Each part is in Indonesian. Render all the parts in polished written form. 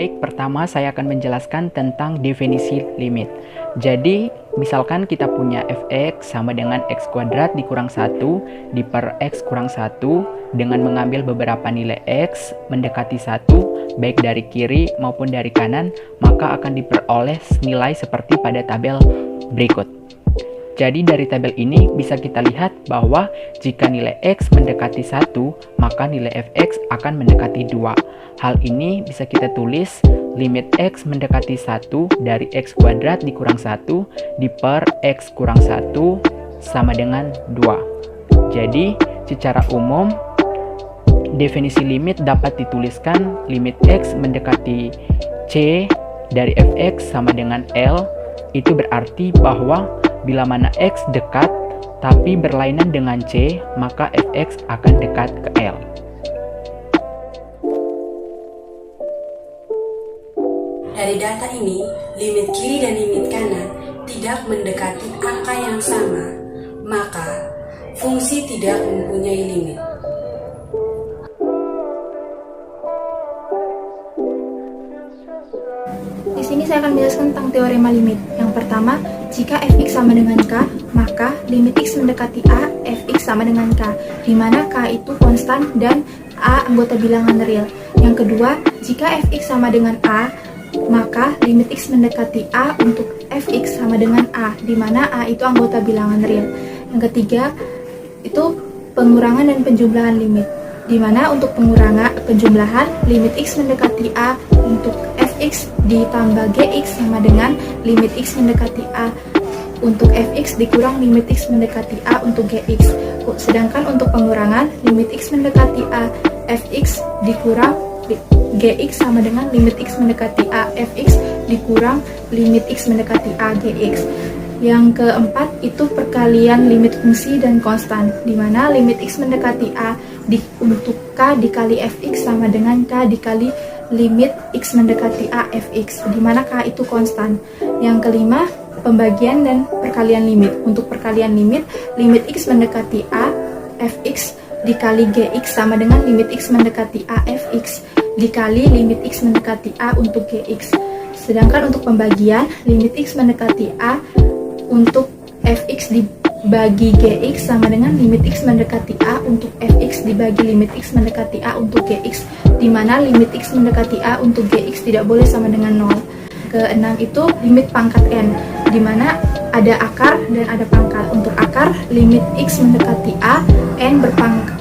Baik, pertama saya akan menjelaskan tentang definisi limit. Jadi, misalkan kita punya fx sama dengan x kuadrat dikurang 1 per x kurang 1 dengan mengambil beberapa nilai x mendekati 1, baik dari kiri maupun dari kanan, maka akan diperoleh nilai seperti pada tabel berikut. Jadi dari tabel ini bisa kita lihat bahwa jika nilai x mendekati 1, maka nilai fx akan mendekati 2. Hal ini bisa kita tulis limit x mendekati 1 dari x kuadrat dikurang 1 per x kurang 1 sama dengan 2. Jadi secara umum definisi limit dapat dituliskan limit x mendekati c dari fx sama dengan L. Itu berarti bahwa bila mana x dekat tapi berlainan dengan c, maka fx akan dekat ke L. Dari data ini, limit kiri dan limit kanan tidak mendekati angka yang sama, maka fungsi tidak mempunyai limit. Di sini saya akan menjelaskan tentang teorema limit. Yang pertama, jika fx sama dengan k, maka limit x mendekati a, fx sama dengan k, di mana k itu konstan dan a anggota bilangan real. Yang kedua, jika fx sama dengan a, maka limit x mendekati a untuk fx sama dengan a, di mana a itu anggota bilangan real. Yang ketiga, itu pengurangan dan penjumlahan limit, di mana untuk penjumlahan limit x mendekati a untuk fx ditambah gx sama dengan limit x mendekati a untuk fx dikurang limit x mendekati a untuk gx. Sedangkan untuk pengurangan limit x mendekati a fx dikurang gx sama dengan limit x mendekati a fx dikurang limit x mendekati a gx. Yang keempat itu perkalian limit fungsi dan konstan, di mana limit x mendekati a untuk k dikali fx sama dengan k dikali limit x mendekati a fx, di mana k itu konstan. Yang kelima, pembagian dan perkalian limit. Untuk perkalian limit x mendekati a fx dikali gx sama dengan limit x mendekati a fx dikali limit x mendekati a untuk gx. Sedangkan untuk pembagian limit x mendekati a untuk fx dibagi gx sama dengan limit x mendekati a untuk fx dibagi limit x mendekati a untuk gx, di mana limit x mendekati a untuk gx tidak boleh sama dengan 0. Keenam itu limit pangkat n, di mana ada akar dan ada pangkat. Untuk akar, limit x mendekati a, n berpangkat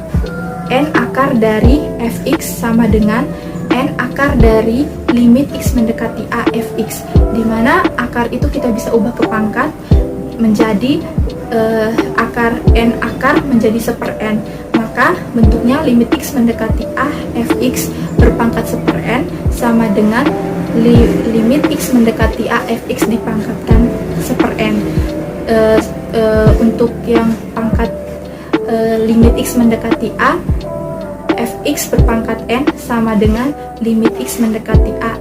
n akar dari fx sama dengan n akar dari limit x mendekati a fx, di mana akar itu kita bisa ubah ke pangkat menjadi akar n akar menjadi 1/n, maka bentuknya limit x mendekati a fx berpangkat 1/n sama dengan limit x mendekati a fx dipangkatkan 1/n. Untuk yang pangkat limit x mendekati a fx berpangkat n sama dengan limit x mendekati a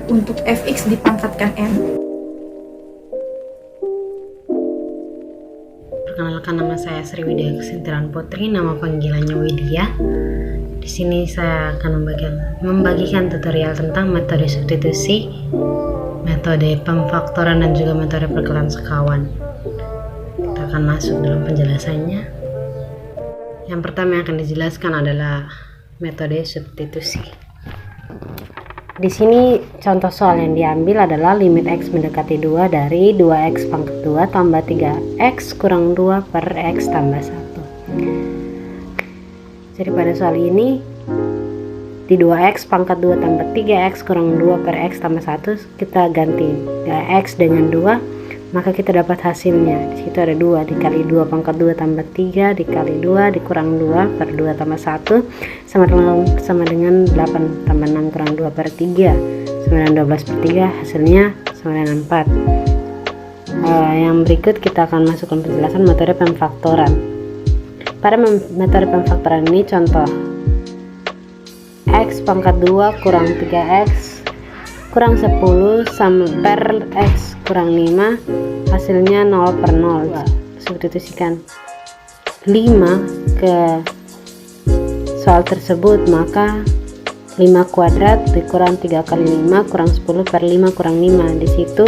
untuk fx dipangkatkan n. Perkenalkan, nama saya Sri Widya Kesintiran Putri, nama panggilannya Widya. Di sini saya akan membagikan tutorial tentang metode substitusi, metode pemfaktoran dan juga metode perkalian sekawan. Kita akan masuk dalam penjelasannya. Yang pertama yang akan dijelaskan adalah metode substitusi. Di sini contoh soal yang diambil adalah limit x mendekati 2 dari 2x pangkat 2 tambah 3x kurang 2 per x tambah 1. Jadi pada soal ini di 2x pangkat 2 tambah 3x kurang 2 per x tambah 1 kita ganti x dengan 2, maka kita dapat hasilnya. Di situ ada 2 dikali 2 pangkat 2 tambah 3 dikali 2 dikurang 2 per 2 tambah 1 sama dengan 8 tambah 6 kurang 2 per 3 sama dengan 12 per 3, hasilnya sama dengan 4. Yang berikut kita akan masukkan penjelasan metode pemfaktoran. Pada metode pemfaktoran ini contoh x pangkat 2 kurang 3x kurang 10 sama per x kurang 5, hasilnya 0 per 0. Substitusikan 5 ke soal tersebut, maka 5 kuadrat dikurang 3 kali 5 kurang 10 per 5 kurang 5. Di situ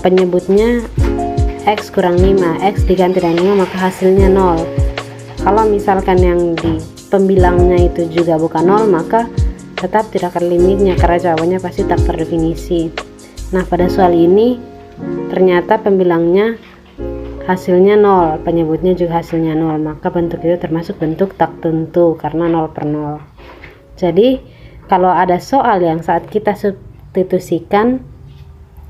penyebutnya X kurang 5, X diganti dengan 5 maka hasilnya 0. Kalau misalkan yang di pembilangnya itu juga bukan 0 maka tetap tidak ada limitnya karena jawabannya pasti tak terdefinisi. Nah, pada soal ini ternyata pembilangnya hasilnya 0, penyebutnya juga hasilnya 0, maka bentuk itu termasuk bentuk tak tentu karena 0 per 0. Jadi kalau ada soal yang saat kita substitusikan,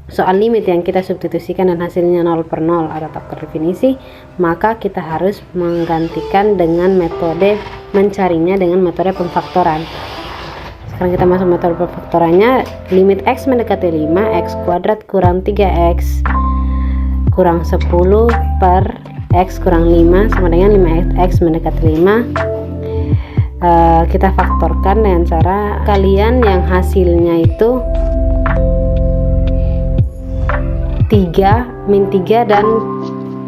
soal limit yang kita substitusikan dan hasilnya 0 per 0 atau tak terdefinisi, maka kita harus menggantikan dengan metode mencarinya dengan metode pemfaktoran. Sekarang kita masuk metode pemfaktorannya. Limit X mendekati 5, X kuadrat kurang 3X kurang 10 per X kurang 5 sama dengan 5X mendekati 5. Kita faktorkan dengan cara kalian yang hasilnya itu 3, min 3, dan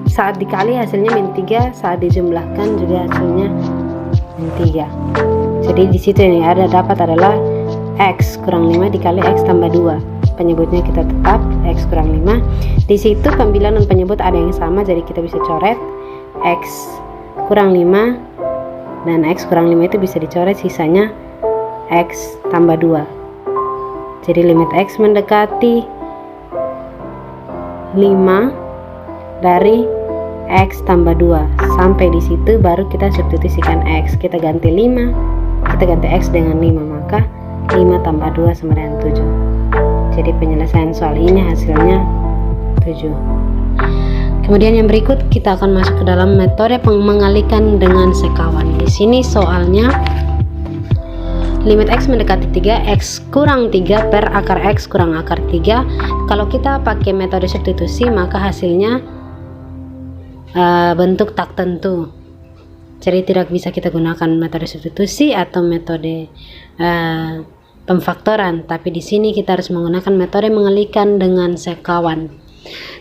saat dikali hasilnya min 3, saat dijumlahkan juga hasilnya min 3. Jadi di situ yang ada dapat adalah X kurang 5 dikali X tambah 2. Penyebutnya kita tetap X kurang 5. Di situ pembilang dan penyebut ada yang sama, jadi kita bisa coret X kurang 5 dan X kurang 5 itu bisa dicoret, sisanya X tambah 2. Jadi limit X mendekati 5 dari X tambah 2. Sampai di situ baru kita substitusikan X. Kita ganti 5, kita ganti X dengan 5, maka 5 tambah 2 sama dengan 7. Jadi penyelesaian soal ini hasilnya 7. Kemudian yang berikut kita akan masuk ke dalam metode mengalihkan dengan sekawan. Di sini soalnya limit X mendekati 3, X kurang 3 per akar X kurang akar 3. Kalau kita pakai metode substitusi maka hasilnya bentuk tak tentu. Jadi tidak bisa kita gunakan metode substitusi atau metode pemfaktoran, tapi di sini kita harus menggunakan metode mengalihkan dengan sekawan.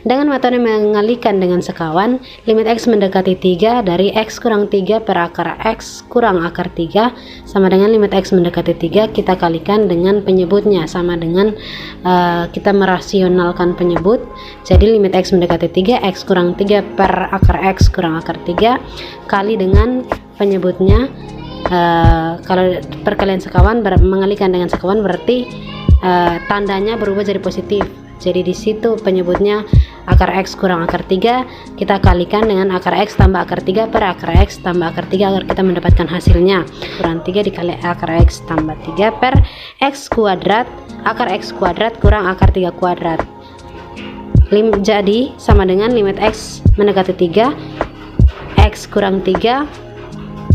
Dengan metode mengalihkan dengan sekawan, limit X mendekati 3 dari X kurang 3 per akar X kurang akar 3 sama dengan limit X mendekati 3, kita kalikan dengan penyebutnya, sama dengan kita merasionalkan penyebut. Jadi limit X mendekati 3, X kurang 3 per akar X kurang akar 3 kali dengan penyebutnya. Kalau perkalian sekawan mengalihkan dengan sekawan berarti tandanya berubah jadi positif. Jadi di situ penyebutnya akar X kurang akar 3, kita kalikan dengan akar X tambah akar 3 per akar X tambah akar 3 agar kita mendapatkan hasilnya. Kurang 3 dikali akar X tambah 3 per X kuadrat, akar X kuadrat kurang akar 3 kuadrat. Jadi sama dengan limit X mendekati 3, X kurang 3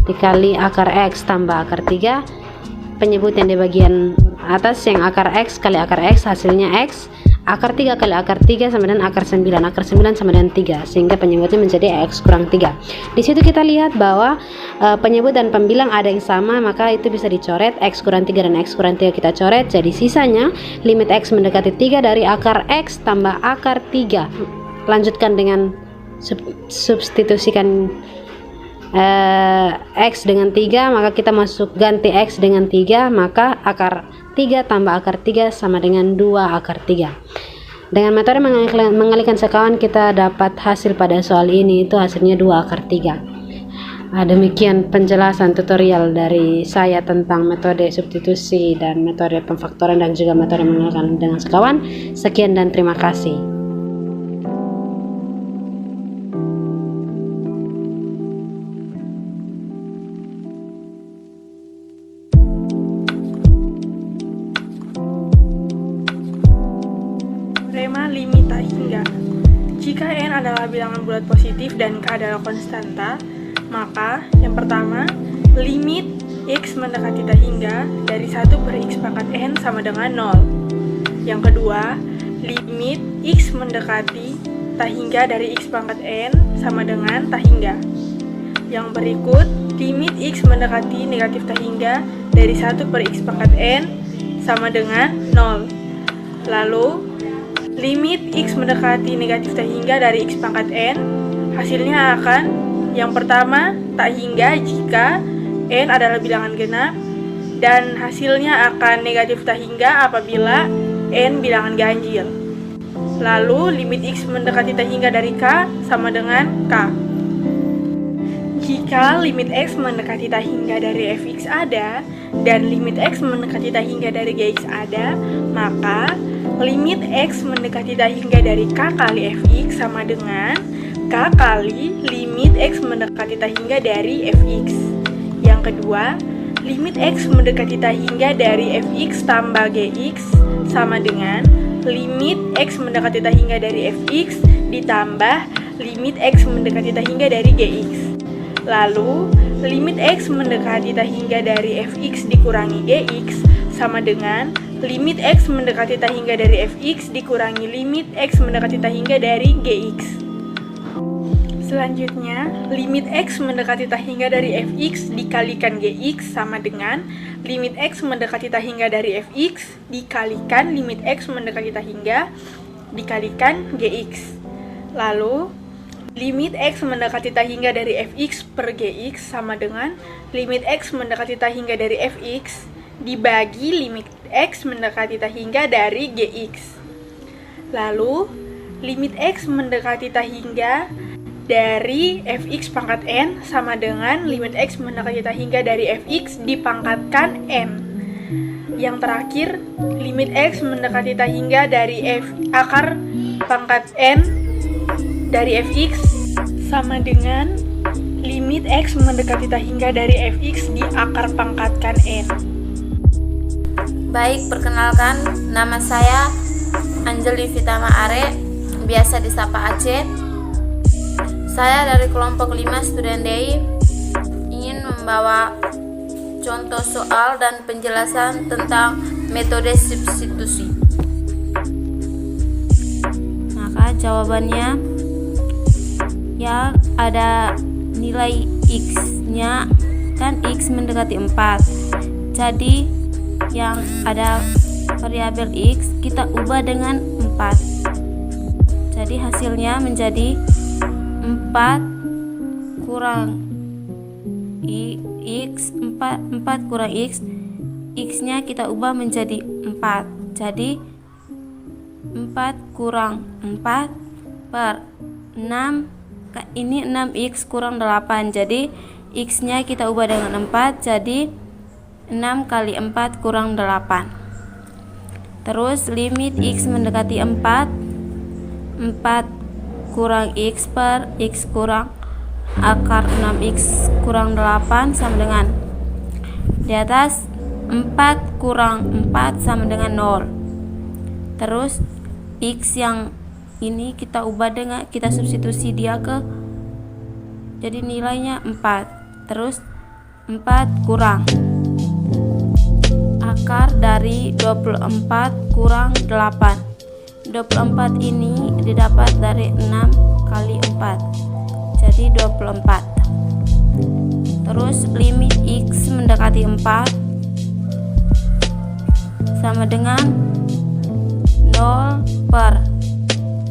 dikali akar X tambah akar 3, penyebut yang di bagian atas yang akar X kali akar X hasilnya X, akar 3 kali akar 3 sama dengan akar 9, akar 9 sama dengan 3, sehingga penyebutnya menjadi X kurang 3. Di situ kita lihat bahwa penyebut dan pembilang ada yang sama, maka itu bisa dicoret. X kurang 3 dan X kurang 3 kita coret, jadi sisanya limit X mendekati 3 dari akar X tambah akar 3. Lanjutkan dengan substitusikan X dengan 3, maka kita masuk ganti X dengan 3, maka akar 3 tambah akar 3 sama dengan 2 akar 3. Dengan metode mengalihkan sekawan kita dapat hasil pada soal ini itu hasilnya 2 akar 3. Demikian penjelasan tutorial dari saya tentang metode substitusi dan metode pemfaktoran dan juga metode mengalihkan dengan sekawan. Sekian dan terima kasih. Teorema limit tak hingga. Jika n adalah bilangan bulat positif dan k adalah konstanta, maka yang pertama, limit x mendekati tak hingga dari 1 per x pangkat n sama dengan 0. Yang kedua, limit x mendekati tak hingga dari x pangkat n sama dengan tak hingga. Yang berikut, limit x mendekati negatif tak hingga dari 1 per x pangkat n sama dengan 0. Lalu, limit x mendekati negatif tak hingga dari x pangkat n, hasilnya akan yang pertama tak hingga jika n adalah bilangan genap, dan hasilnya akan negatif tak hingga apabila n bilangan ganjil. Lalu limit x mendekati tak hingga dari k sama dengan k. Jika limit x mendekati tak hingga dari fx ada dan limit x mendekati tak hingga dari gx ada, maka limit x mendekati tak hingga dari k kali fx sama dengan k kali limit x mendekati tak hingga dari fx. Yang kedua, limit x mendekati tak hingga dari fx tambah gx sama dengan limit x mendekati tak hingga dari fx ditambah limit x mendekati tak hingga dari gx. Lalu, limit x mendekati tak hingga dari fx dikurangi gx sama dengan limit x mendekati tak hingga dari fx dikurangi limit x mendekati tak hingga dari gx. Selanjutnya, limit x mendekati tak hingga dari fx dikalikan gx sama dengan limit x mendekati tak hingga dari fx dikalikan limit x mendekati tak hingga dikalikan gx. Lalu, limit x mendekati tak hingga dari fx per gx sama dengan limit x mendekati tak hingga dari fx dibagi limit x mendekati tak hingga dari gx. Lalu, limit x mendekati tak hingga dari fx pangkat n sama dengan limit x mendekati tak hingga dari fx dipangkatkan n. Yang terakhir, limit x mendekati tak hingga dari akar pangkat n dari fx sama dengan limit x mendekati tak hingga dari fx di akar pangkatkan n. Baik, perkenalkan, nama saya Anjeli Vitama Are, biasa disapa Aceh. Saya dari kelompok 5 Student Day ingin membawa contoh soal dan penjelasan tentang metode substitusi. Maka jawabannya yang ada nilai x-nya kan x mendekati 4. Jadi yang ada variabel x kita ubah dengan 4. Jadi hasilnya menjadi 4 kurang x 4 kurang x, x-nya kita ubah menjadi 4. Jadi 4 kurang 4 per 6, ini 6x kurang 8. Jadi x-nya kita ubah dengan 4, jadi 6 kali 4 kurang 8. Terus limit x mendekati 4, 4 kurang x per x kurang akar 6x kurang 8 sama dengan di atas 4 kurang 4 sama dengan 0. Terus x yang ini kita ubah dengan, kita substitusi dia ke, jadi nilainya 4. Terus 4 kurang akar dari 24 kurang 8. 24 ini didapat dari 6 kali 4, jadi 24. Terus limit x mendekati 4 sama dengan 0 per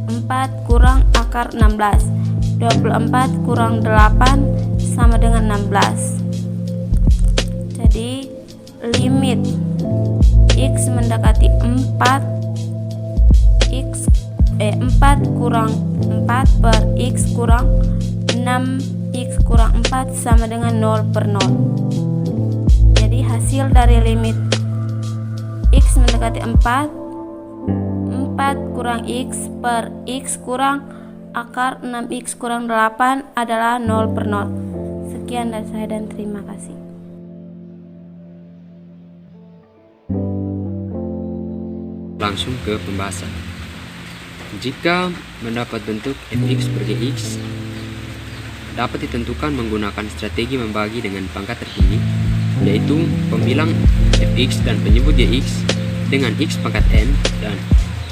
4 kurang akar 16. 24 kurang 8 sama dengan 16. Jadi limit x mendekati 4 kurang 4 per x kurang 6x kurang 4 sama dengan 0 per 0. Jadi hasil dari limit x mendekati 4 kurang x per x kurang akar 6x kurang 8 adalah 0 per 0. Sekian dari saya dan terima kasih. Langsung ke pembahasan. Jika mendapat bentuk fx per gx, dapat ditentukan menggunakan strategi membagi dengan pangkat tertinggi, yaitu pembilang fx dan penyebut gx dengan x pangkat n, dan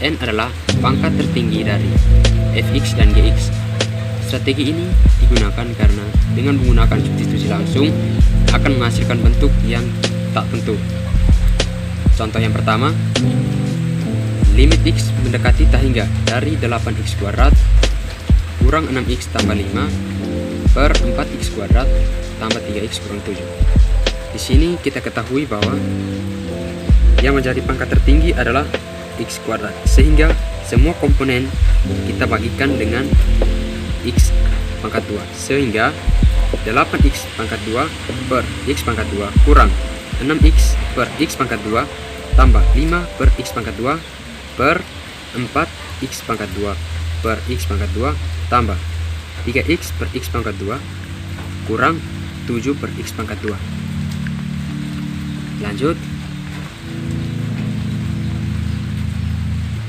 n adalah pangkat tertinggi dari fx dan gx. Strategi ini digunakan karena dengan menggunakan substitusi langsung akan menghasilkan bentuk yang tak tentu. Contoh yang pertama, limit x mendekati tak hingga dari 8x kuadrat kurang 6x tambah 5 per 4x kuadrat tambah 3x kurang 7. Di sini kita ketahui bahwa yang menjadi pangkat tertinggi adalah x kuadrat, sehingga semua komponen kita bagikan dengan x pangkat 2, sehingga 8x pangkat 2 per x pangkat 2 kurang 6x per x pangkat 2 tambah 5 per x pangkat 2 per 4x pangkat 2 per x pangkat 2 tambah 3x per x pangkat 2 kurang 7 per x pangkat 2. Lanjut,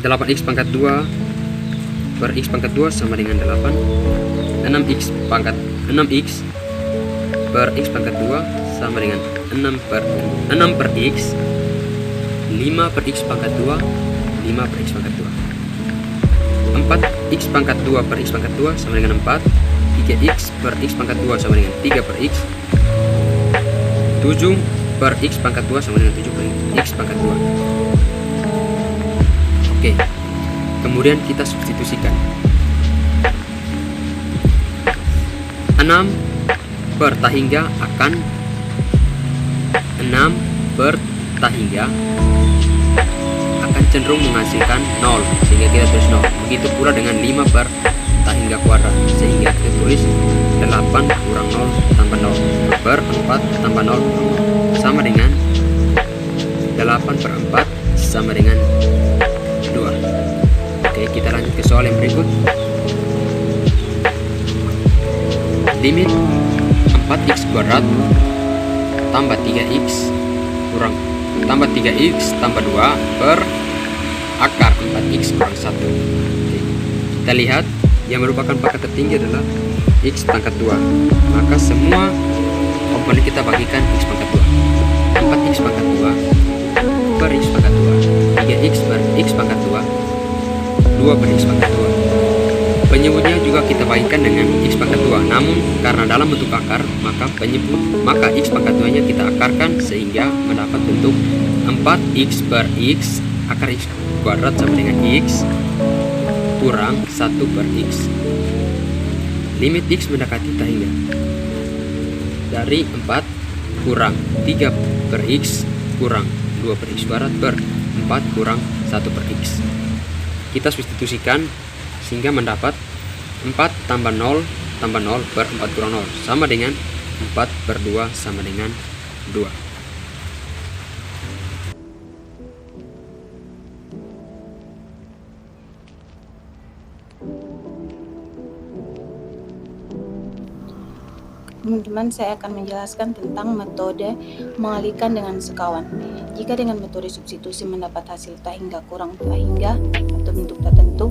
8x pangkat 2 per x pangkat 2 sama dengan 8. 6x per x pangkat 2 sama dengan 6 per x. 5 per x pangkat 2, 5 per x pangkat 2. 4x pangkat 2 per x pangkat 2 sama dengan 4. 3x per x pangkat 2 sama dengan 3 per x. 7 per x pangkat 2 sama dengan 7 per x pangkat 2. Oke, kemudian kita substitusikan. 6 per tahingga akan 6 per tahingga akan cenderung menghasilkan 0, sehingga kita tulis 0. Begitu pula dengan 5 per tahingga kuadrat, sehingga kita tulis 8 kurang 0 tambah 0 per 4 tambah 0 sama dengan 8 per 4 sama dengan 2. Oke, kita lanjut ke soal yang berikut. Limit 4x kuadrat tambah 3x kurang tambah 3x tambah 2 per akar 4x kurang 1. Oke, kita lihat yang merupakan pangkat tertinggi adalah x pangkat 2, maka semua komponen kita bagikan x pangkat 2. 4x pangkat 2 per x pangkat 2, 3x per x pangkat 2, 2 per x pangkat 2. Penyebutnya juga kita bagikan dengan x pangkat 2, namun karena dalam bentuk akar, maka x pangkat 2 nya kita akarkan sehingga mendapat bentuk 4x per x akar x kuadrat sama dengan x kurang 1 per x. Limit x mendekati tahingga dari 4 kurang 3 per x kurang 2 per x kuadrat per 4 kurang 1 per x. Kita substitusikan sehingga mendapat 4 tambah 0 per 4 kurang 0 sama dengan 4 per 2 sama dengan 2. Teman-teman, saya akan menjelaskan tentang metode mengalihkan dengan sekawan. Jika dengan metode substitusi mendapat hasil tahingga kurang tahingga atau bentuk tertentu,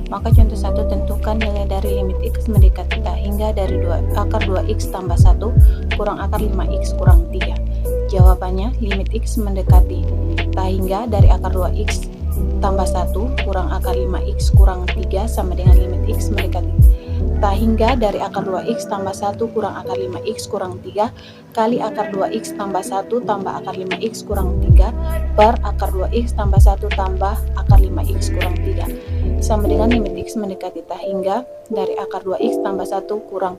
maka contoh 1, tentukan nilai dari limit x mendekati tahingga dari akar 2x tambah 1 kurang akar 5x kurang 3. Jawabannya, limit x mendekati tahingga dari akar 2x tambah 1 kurang akar 5x kurang 3 sama dengan limit x mendekati tahingga dari akar 2x tambah 1 kurang akar 5x kurang 3 kali akar 2x tambah 1 tambah akar 5x kurang 3 per akar 2x tambah 1 tambah akar 5x kurang 3 sama dengan limit x mendekati tahingga dari akar 2x tambah 1 kurang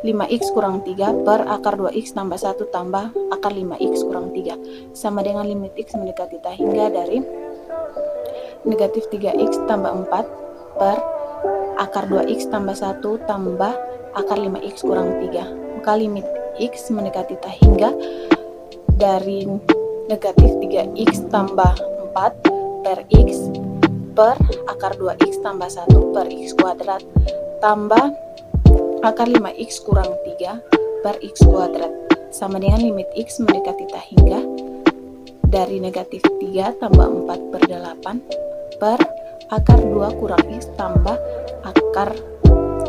5x kurang 3 per akar 2x tambah 1 tambah akar 5x kurang 3 sama dengan limit x mendekati tahingga dari negatif 3x tambah 4 per akar 2x tambah 1 tambah akar 5x kurang 3. Maka limit x mendekati tahingga dari negatif 3x tambah 4 per x per akar 2x tambah 1 per x kuadrat tambah akar 5x kurang 3 per x kuadrat sama dengan limit x mendekati tahingga dari negatif 3 tambah 4 per 8 per akar 2 kurang x tambah akar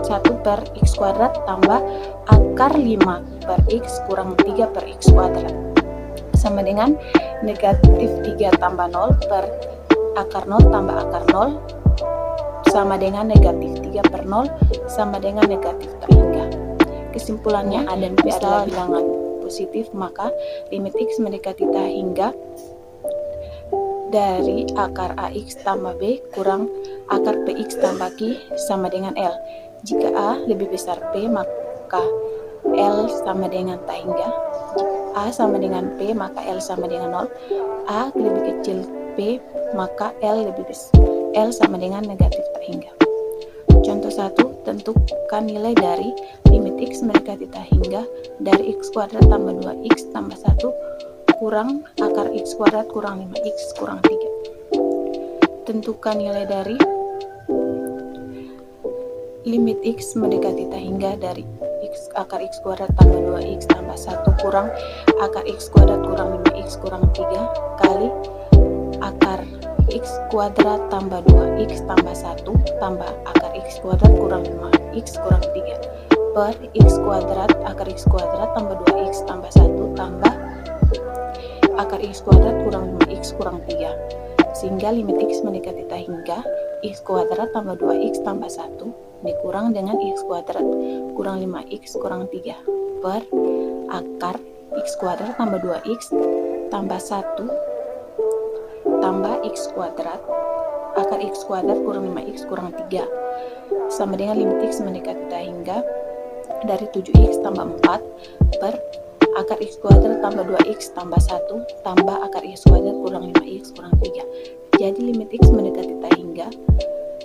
1 per x kuadrat tambah akar 5 per x kurang 3 per x kuadrat sama dengan negatif 3 tambah 0 per akar 0 tambah akar 0 sama dengan negatif 3 per 0 sama dengan negatif tahingga. Kesimpulannya A dan B adalah bilangan positif, maka limit x mendekati tahingga dari akar AX tambah B kurang akar PX tambah Q sama dengan L. Jika A lebih besar B, maka L sama dengan tahingga. A sama dengan P, maka L sama dengan 0. A lebih kecil P, maka L sama dengan negatif tak hingga. Contoh 1, tentukan nilai dari limit x mendekati tak hingga dari x kuadrat tambah 2x tambah 1 kurang akar x kuadrat kurang 5x kurang 3. Tentukan nilai dari limit x mendekati tak hingga dari akar x kuadrat tambah 2x tambah 1 kurang akar x kuadrat kurang 5x kurang 3 kali akar x kuadrat tambah 2x tambah 1 tambah akar x kuadrat kurang 5x kurang 3 per x kuadrat akar x kuadrat tambah 2x tambah 1 tambah akar x kuadrat kurang 5x kurang 3, sehingga limit x mendekati tak hingga x kuadrat tambah 2x tambah 1 dikurang dengan x kuadrat kurang 5x kurang 3 per akar x kuadrat tambah 2x tambah 1 tambah x kuadrat akar x kuadrat kurang 5x kurang 3 sama dengan limit x mendekati tak hingga dari 7x tambah 4 per akar x kuadrat tambah 2x tambah 1 tambah akar x kuadrat kurang 5x kurang 3. Jadi limit x mendekati tak hingga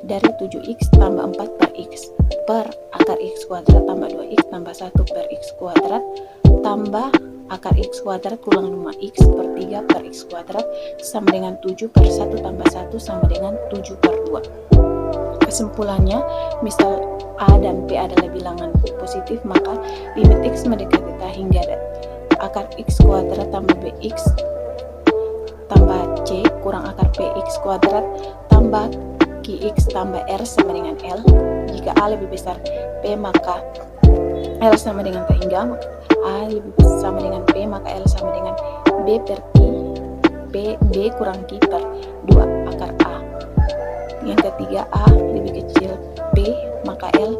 dari 7x tambah 4 per x per akar x kuadrat tambah 2x tambah 1 per x kuadrat tambah akar x kuadrat kurang 5x per 3 per x kuadrat sama dengan 7 per 1 tambah 1 sama dengan 7 per 2. Kesimpulannya, misal A dan P adalah bilangan positif, maka limit x mendekati tak hingga akar x kuadrat tambah bx tambah c kurang akar px kuadrat tambah qx tambah r sama dengan L. Jika A lebih besar P, maka L sama dengan tak hingga, maka A lebih sama dengan P, maka L sama dengan B per Q, B kurang Q per 2 akar A. Yang ketiga, A lebih kecil P, maka L